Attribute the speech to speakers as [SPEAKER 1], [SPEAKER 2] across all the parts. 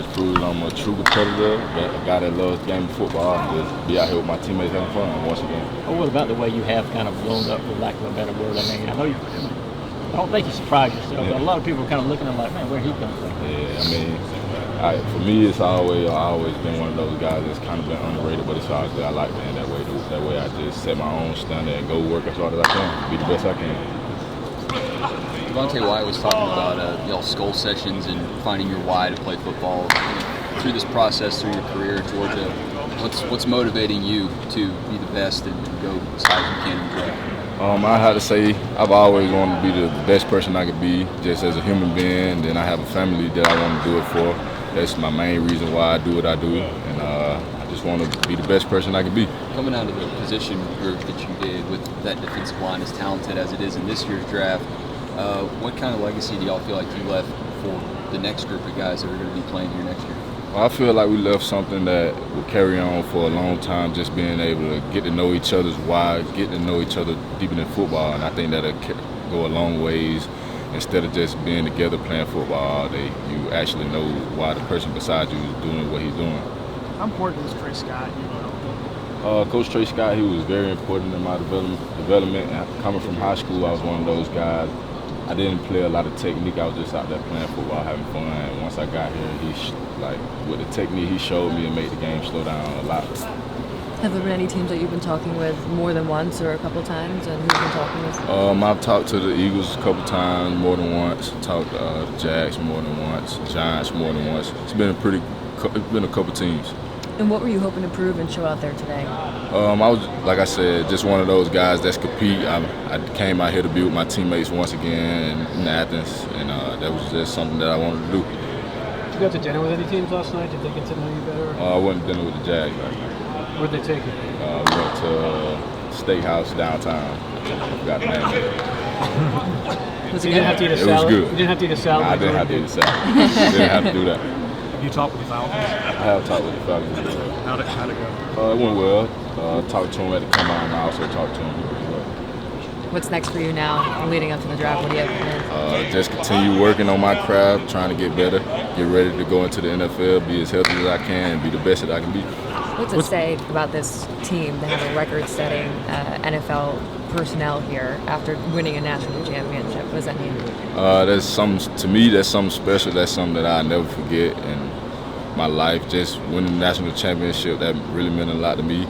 [SPEAKER 1] just prove that I'm a true competitor, a guy that loves the game of football, and just be out here with my teammates having fun once again.
[SPEAKER 2] Well, what about the way you have kind of blown up, for lack of a better word? I mean, I know I don't think you surprised yourself, but a lot of people are kind of looking at him like, man, where he come from?
[SPEAKER 1] Yeah, I mean, for me, I've always been one of those guys that's kind of been underrated, but it's always I like being that way. That way, I just set my own standard and go work as hard as I can, be the best I can.
[SPEAKER 3] Devontae White was talking about y'all skull sessions and finding your why to play football. Through this process, through your career at Georgia, what's motivating you to be the best and go as high as you can in the draft?
[SPEAKER 1] I had to say I've always wanted to be the best person I could be, just as a human being. Then I have a family that I want to do it for. That's my main reason why I do what I do, and I just want to be the best person I can be.
[SPEAKER 3] Coming out of the position group that you did with that defensive line, as talented as it is in this year's draft, what kind of legacy do y'all feel like you left for the next group of guys that are going to be playing here next year?
[SPEAKER 1] Well, I feel like we left something that will carry on for a long time, just being able to get to know each other's why, get to know each other deeper than football, and I think that'll go a long ways. Instead of just being together playing football all day, you actually know why the person beside you is doing what he's doing.
[SPEAKER 4] How important was Trey Scott?
[SPEAKER 1] Coach Trey Scott, he was very important in my development. Coming from high school, I was one of those guys. I didn't play a lot of technique. I was just out there playing football, having fun. And once I got here, with the technique he showed me, it made the game slow down a lot.
[SPEAKER 5] Have there been any teams that you've been talking with more than once or a couple times, and who've been talking with?
[SPEAKER 1] I've talked to the Eagles a couple times, more than once. Talked to the Jags more than once, Giants more than once. It's been a couple teams.
[SPEAKER 5] And what were you hoping to prove and show out there today?
[SPEAKER 1] I was, like I said, just one of those guys that's compete. I came out here to be with my teammates once again in Athens, and that was just something that I wanted to do.
[SPEAKER 4] Did you go to dinner with any teams last night? Did they get to know you better?
[SPEAKER 1] I went to dinner with the Jags last night.
[SPEAKER 4] Where'd they take you?
[SPEAKER 1] We went to a steakhouse downtown. I forgot the name of it.
[SPEAKER 4] Was it good? It was
[SPEAKER 1] good.
[SPEAKER 4] You didn't have to eat a salad?
[SPEAKER 1] I didn't have to eat a salad. Didn't have to do that.
[SPEAKER 4] Have you talked with the Falcons?
[SPEAKER 1] I have talked with the Falcons.
[SPEAKER 4] How'd it go?
[SPEAKER 1] It went well. Talked to him at the combine, and I also talked to him as well.
[SPEAKER 5] What's next for you now, leading up to the draft? What do you have planned?
[SPEAKER 1] Just continue working on my craft, trying to get better, get ready to go into the NFL, be as healthy as I can, and be the best that I can be.
[SPEAKER 5] What's it say about this team to have a record-setting NFL personnel here after winning a national championship? What does that mean?
[SPEAKER 1] That's something, to me, that's something special. That's something that I'll never forget in my life. Just winning the national championship, that really meant a lot to me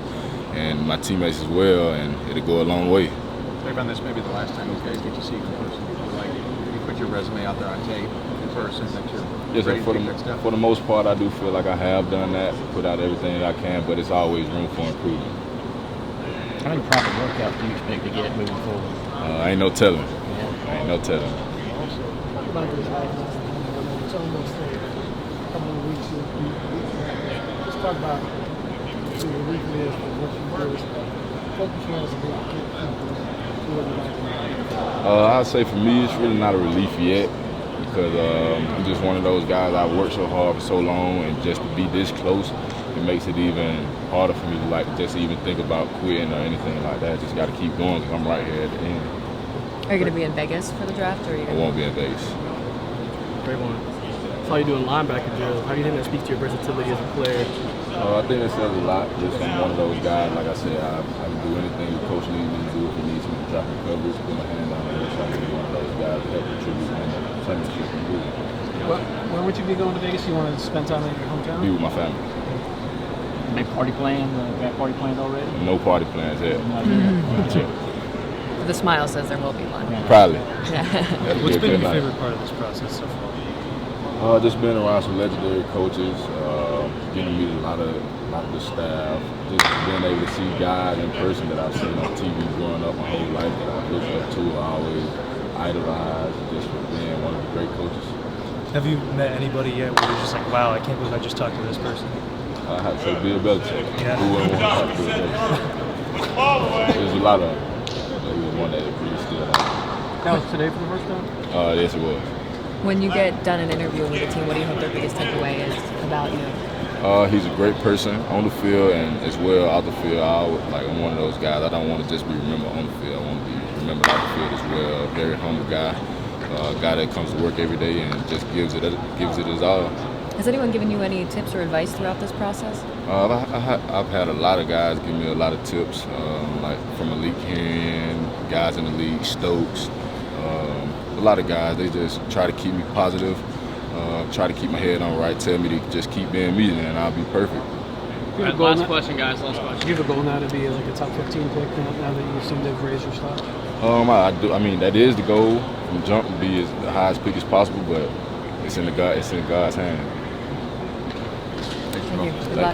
[SPEAKER 1] and my teammates as well, and it'll go a long way.
[SPEAKER 6] Travon, this may be the last time you guys get to see in person. Like, you put your resume out there on tape in person that you're ready to take that step?
[SPEAKER 1] For the most part, I do feel like I have done that, put out everything that I can, but it's always room for improvement.
[SPEAKER 2] How many proper workouts do you expect to get moving forward?
[SPEAKER 1] Ain't no telling. Ain't no telling.
[SPEAKER 4] It's almost a couple of weeks. Just talk about the relief is for what you do. Focus on us a bit.
[SPEAKER 1] I'd say for me, it's really not a relief yet because I'm just one of those guys. I've worked so hard for so long, and just to be this close, it makes it even harder for me to just even think about quitting or anything like that. Just got to keep going because I'm right here at the end.
[SPEAKER 5] Are you going to be in Vegas for the draft, or are you?
[SPEAKER 1] I won't be in Vegas.
[SPEAKER 4] Great one. Saw you doing linebacker drill. How do you think that speaks to your versatility as a player?
[SPEAKER 1] I think it says a lot. Just I'm one of those guys. Like I said, I can do anything the coach needs me to do. If he needs me to drop the coverage, put my hand on it. So I can be one of those guys that help contribute in the championship.
[SPEAKER 4] Where would you be going to Vegas? You want to spend time in your hometown?
[SPEAKER 1] Be with my family.
[SPEAKER 2] Any party plans? Got party plans already?
[SPEAKER 1] No party plans yet.
[SPEAKER 5] The smile says there will be one.
[SPEAKER 1] Probably.
[SPEAKER 4] What's been your favorite part of this process so far?
[SPEAKER 1] Just being around some legendary coaches, getting to meet a lot of the staff, just being able to see guys in person that I've seen on TV growing up my whole life that I've looked up to, I always idolized, just for being one of the great coaches.
[SPEAKER 7] Have you met anybody yet where you're just like, wow, I can't believe I just talked to this person?
[SPEAKER 1] I have to say Bill Belichick.
[SPEAKER 7] Yeah.
[SPEAKER 1] Who wouldn't want to talk to Bill Belichick? There's a lot of them. He was one that really stood out.
[SPEAKER 4] That was today for the first time?
[SPEAKER 1] Yes, it was.
[SPEAKER 5] When you get done an interview with a team, what do you hope their biggest takeaway is about you?
[SPEAKER 1] He's a great person on the field and as well out the field. I'm one of those guys. I don't want to just be remembered on the field. I want to be remembered out the field as well. Very humble guy, a guy that comes to work every day and just gives it his all.
[SPEAKER 5] Has anyone given you any tips or advice throughout this process?
[SPEAKER 1] I've had a lot of guys give me a lot of tips, like from Elite Carrying, guys in the league, Stokes. A lot of guys, they just try to keep me positive, try to keep my head on right, tell me to just keep being me, and I'll be perfect.
[SPEAKER 8] All right, last question, guys. Last question.
[SPEAKER 4] Do you have a goal now to be like a top 15 pick now that you seem to have raised your stock?
[SPEAKER 1] I do. I mean, that is the goal from jump, to be as the highest pick as possible, but it's in God's hand.
[SPEAKER 5] Thank you. Good luck.